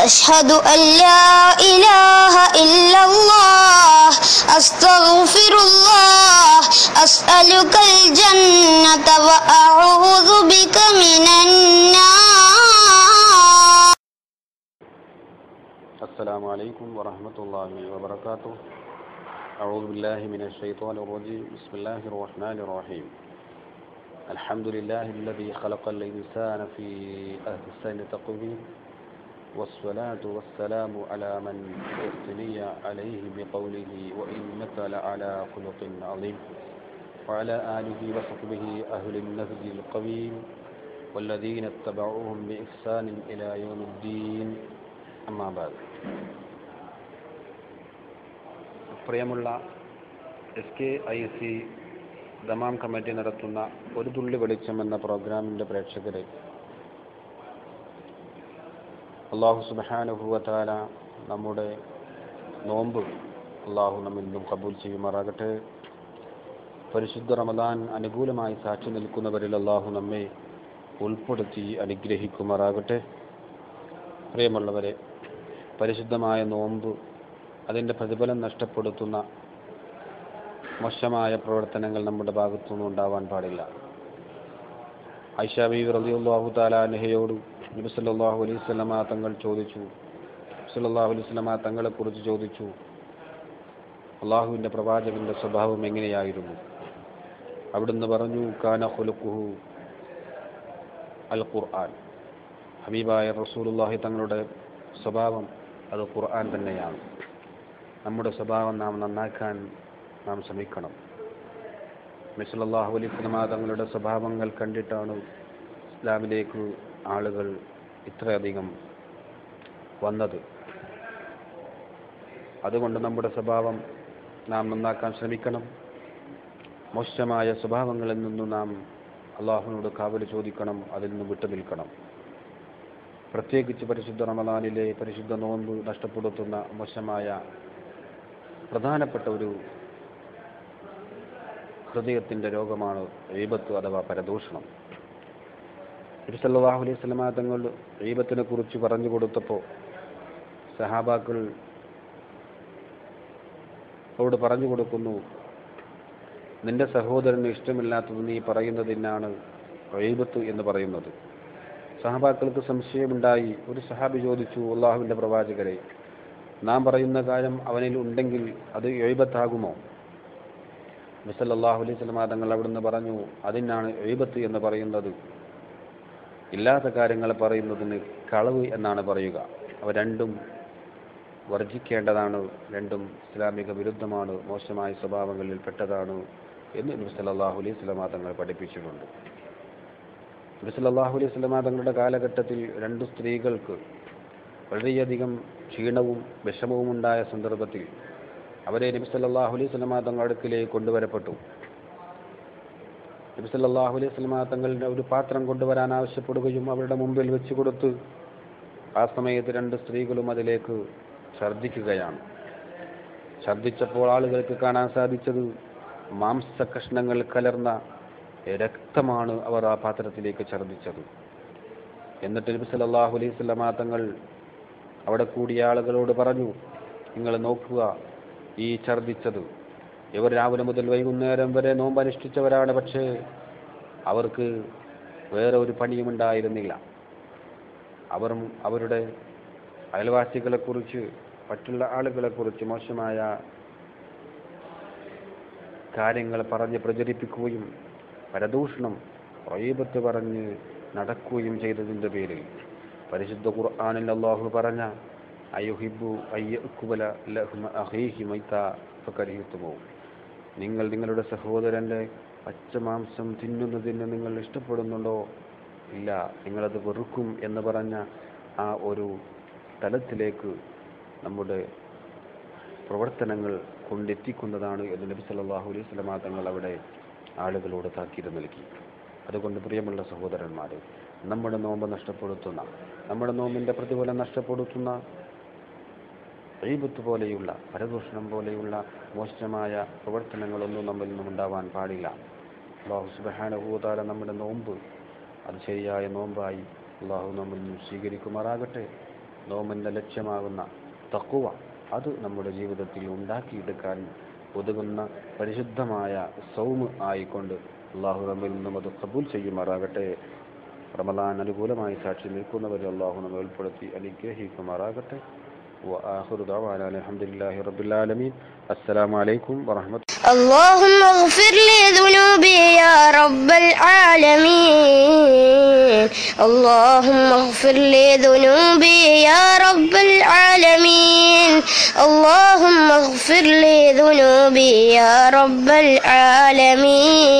أشهد أن لا إله إلا الله أستغفر الله أسألك الجنة وأعوذ بك من النار. السلام عليكم ورحمة الله وبركاته. أعوذ بالله من الشيطان الرجيم. بسم الله الرحمن الرحيم. الحمد لله الذي خلق الإنسان في أحسن تقويم، والصلاة والسلام على من أثني عليه بقوله وإنك لعلى خلق عظيم، وعلى آله وصحبه أهل النهج القويم والذين اتبعوهم بإحسان إلى يوم الدين. أما بعد. പ്രിയമുള്ള SKIC Dammam committee നടത്തുന്ന ഒരു തുള്ളി വെളിച്ചം എന്ന പ്രോഗ്രാമിൻ്റെ പ്രേക്ഷകരെ, അല്ലാഹു സുബ്ഹാനഹു വ തആല നമ്മുടെ നോമ്പ് അല്ലാഹു നമ്മിൽ നിന്നും കബൂൽ ചെയ്യുമാറാകട്ടെ. പരിശുദ്ധ റമദാൻ അനുകൂലമായി സാക്ഷി നിൽക്കുന്നവരിൽ അല്ലാഹു നമ്മെ ഉൾപ്പെടുത്തി അനുഗ്രഹിക്കുമാറാകട്ടെ. പ്രിയമുള്ളവരെ, പരിശുദ്ധമായ നോമ്പ് അതിൻ്റെ പ്രതിഫലം നഷ്ടപ്പെടുത്തുന്ന മോശമായ പ്രവർത്തനങ്ങൾ നമ്മുടെ ഭാഗത്തുനിന്നും ഉണ്ടാവാൻ പാടില്ല. ആയിഷ ബീവി റളിയല്ലാഹു തആല അൻഹയോട് നബി സല്ലല്ലാഹു അലൈഹി വസല്ലമ തങ്ങൾ ചോദിച്ചു, സല്ലല്ലാഹു അലൈഹി വസല്ലമ തങ്ങളെക്കുറിച്ച് ചോദിച്ചു, അള്ളാഹുവിൻ്റെ പ്രവാചകന്റെ സ്വഭാവം എങ്ങനെയായിരുന്നു? അവിടുന്ന് പറഞ്ഞു, കാന ഖുലുഖുഹു അൽ ഖുർആൻ. ഹബീബായ റസൂലുള്ളാഹി തങ്ങളുടെ സ്വഭാവം അത് ഖുർആൻ തന്നെയാണ്. നമ്മുടെ സ്വഭാവം നാം നന്നാക്കാൻ നാം ശ്രമിക്കണം. നബി സല്ലല്ലാഹു അലൈഹി വസല്ലമ തങ്ങളുടെ സ്വഭാവങ്ങൾ കണ്ടിട്ടാണ് ഇസ്ലാമിലേക്ക് ആളുകൾ ഇത്രയധികം വന്നത്. അതുകൊണ്ട് നമ്മുടെ സ്വഭാവം നാം നന്നാക്കാൻ ശ്രമിക്കണം. മോശമായ സ്വഭാവങ്ങളിൽ നിന്നും നാം അള്ളാഹുവിനോട് കാവൽ ചോദിക്കണം, അതിൽ നിന്ന് വിട്ടുനിൽക്കണം. പ്രത്യേകിച്ച് പരിശുദ്ധ റമദാനിലെ പരിശുദ്ധ നോമ്പ് നഷ്ടപ്പെടുത്തുന്ന മോശമായ പ്രധാനപ്പെട്ട ഒരു ഹൃദയത്തിൻ്റെ രോഗമാണ് ഗീബത്ത് അഥവാ പരദൂഷണം. നബി സല്ലല്ലാഹു അലൈഹി വസല്ലമ തങ്ങൾ ഗീബത്തിനെ കുറിച്ച് പറഞ്ഞു കൊടുത്തപ്പോൾ സഹാബാക്കൾ അവരോട് പറഞ്ഞു കൊടുക്കുന്നു, നിന്റെ സഹോദരന് ഇഷ്ടമില്ലാത്തത് നീ പറയുന്നതിനാണ് ഗീബത്ത് എന്ന് പറയുന്നത്. സഹാബാക്കൾക്ക് സംശയമുണ്ടായി. ഒരു സഹാബി ചോദിച്ചു, അല്ലാഹുവിൻ്റെ പ്രവാചകരെ, നാം പറയുന്ന കാര്യം അവനിൽ ഉണ്ടെങ്കിൽ അത് ഗീബത്താകുമോ? നബി സല്ലല്ലാഹു അലൈഹി വസല്ലമ തങ്ങൾ അവിടുന്ന് പറഞ്ഞു, അതിനാണ് ഗീബത്ത് എന്ന് പറയുന്നത്. ഇല്ലാത്ത കാര്യങ്ങൾ പറയുന്നതിന് കളവ് എന്നാണ് പറയുക. അവ രണ്ടും വർജിക്കേണ്ടതാണ്, രണ്ടും ഇസ്ലാമിക വിരുദ്ധമാണ്, മോശമായ സ്വഭാവങ്ങളിൽ പെട്ടതാണ് എന്ന് നബി സല്ലല്ലാഹു അലൈഹി വസല്ലമ തങ്ങൾ പഠിപ്പിച്ചിട്ടുണ്ട്. നബി സല്ലല്ലാഹു അലൈഹി വസല്ലമ തങ്ങളുടെ കാലഘട്ടത്തിൽ രണ്ട് സ്ത്രീകൾക്ക് വളരെയധികം ക്ഷീണവും വിഷമവും ഉണ്ടായ സന്ദർഭത്തിൽ അവരെ നബി സല്ലല്ലാഹു അലൈഹി വസല്ലമ തങ്ങളുടെ അടുക്കിലേക്ക് കൊണ്ടുവരപ്പെട്ടു. നബി സല്ലല്ലാഹു അലൈഹി വസല്ലമ തങ്ങളുടെ ഒരു പാത്രം കൊണ്ടുവരാൻ ആവശ്യപ്പെടുകയും അവരുടെ മുമ്പിൽ വെച്ച് കൊടുത്ത് ആ സമയത്ത് രണ്ട് സ്ത്രീകളും അതിലേക്ക് ഛർദ്ദിക്കുകയാണ്. ഛർദ്ദിച്ചപ്പോൾ ആളുകൾക്ക് കാണാൻ സാധിച്ചത് മാംസകഷ്ണങ്ങൾ കലർന്ന രക്തമാണ് അവർ ആ പാത്രത്തിലേക്ക് ഛർദ്ദിച്ചത്. എന്നിട്ട് നബി സല്ലല്ലാഹു അലൈഹി വസല്ലമ തങ്ങൾ അവിടെ കൂടിയ ആളുകളോട് പറഞ്ഞു, നിങ്ങൾ നോക്കുക, ഈ ഛർദ്ദിച്ചത് ഇവർ രാവിലെ മുതൽ വൈകുന്നേരം വരെ നോമ്പ് അനുഷ്ഠിച്ചവരാണ്, പക്ഷേ അവർക്ക് വേറെ ഒരു പണിയും ഉണ്ടായിരുന്നില്ല. അവരുടെ അയൽവാസികളെക്കുറിച്ച് മറ്റുള്ള ആളുകളെക്കുറിച്ച് മോശമായ കാര്യങ്ങൾ പറഞ്ഞ് പ്രചരിപ്പിക്കുകയും പരദൂഷണം ഗീബത്ത് പറഞ്ഞ് നടക്കുകയും ചെയ്തതിൻ്റെ പേരിൽ പരിശുദ്ധ ഖുർആനിൽ അല്ലാഹു പറഞ്ഞ അയുഹിബ്ബു അയ്യഅ്കുല ലഹ്മ അഖീഹി മൈത ഫകരിഹ്തുമു, നിങ്ങൾ നിങ്ങളുടെ സഹോദരൻ്റെ പച്ചമാംസം തിന്നുന്നതിന് നിങ്ങൾ ഇഷ്ടപ്പെടുന്നുണ്ടോ? ഇല്ല, നിങ്ങളത് വെറുക്കും എന്ന് പറഞ്ഞ ആ ഒരു തലത്തിലേക്ക് നമ്മുടെ പ്രവർത്തനങ്ങൾ കൊണ്ടെത്തിക്കുന്നതാണ് എന്ന് നബി സല്ലല്ലാഹു അലൈഹി വസല്ലമ തങ്ങൾ അവിടെ ആളുകളോട് താക്കീത് നൽകി. അതുകൊണ്ട് പ്രിയമുള്ള സഹോദരന്മാരെ, നമ്മുടെ നോമ്പ് നഷ്ടപ്പെടുത്തുന്ന, നമ്മുടെ നോമ്പിൻ്റെ പ്രതിഫലം നഷ്ടപ്പെടുത്തുന്ന ഗീബത്ത് പോലെയുള്ള പരദൂഷണം പോലെയുള്ള മോശമായ പ്രവർത്തനങ്ങളൊന്നും നമ്മിൽ നിന്നും ഉണ്ടാവാൻ പാടില്ല. അല്ലാഹു സുബ്ഹാനഹു വ തആല നമ്മുടെ നോമ്പ് അത് ശരിയായ നോമ്പായി അല്ലാഹു നമ്മിൽ നിന്നും സ്വീകരിക്കുമാറാകട്ടെ. നോമിൻ്റെ ലക്ഷ്യമാകുന്ന തഖ്വ അത് നമ്മുടെ ജീവിതത്തിൽ ഉണ്ടാക്കിയെടുക്കാൻ ഒതുങ്ങുന്ന പരിശുദ്ധമായ സൗമ് ആയിക്കൊണ്ട് അള്ളാഹു നമ്മിൽ നിന്നും അത് ഖബൂൽ ചെയ്യുമാറാകട്ടെ. റമളാൻ അനുകൂലമായി സാക്ഷി നിൽക്കുന്നവരെ അള്ളാഹു നമ്മെ ഉൾപ്പെടുത്തി അനുഗ്രഹിക്കുമാറാകട്ടെ. وآخر دعوانا الحمد لله رب العالمين. السلام عليكم ورحمة الله. اللهم اغفر لي ذنوبي يا رب العالمين. اللهم اغفر لي ذنوبي يا رب العالمين. اللهم اغفر لي ذنوبي يا رب العالمين.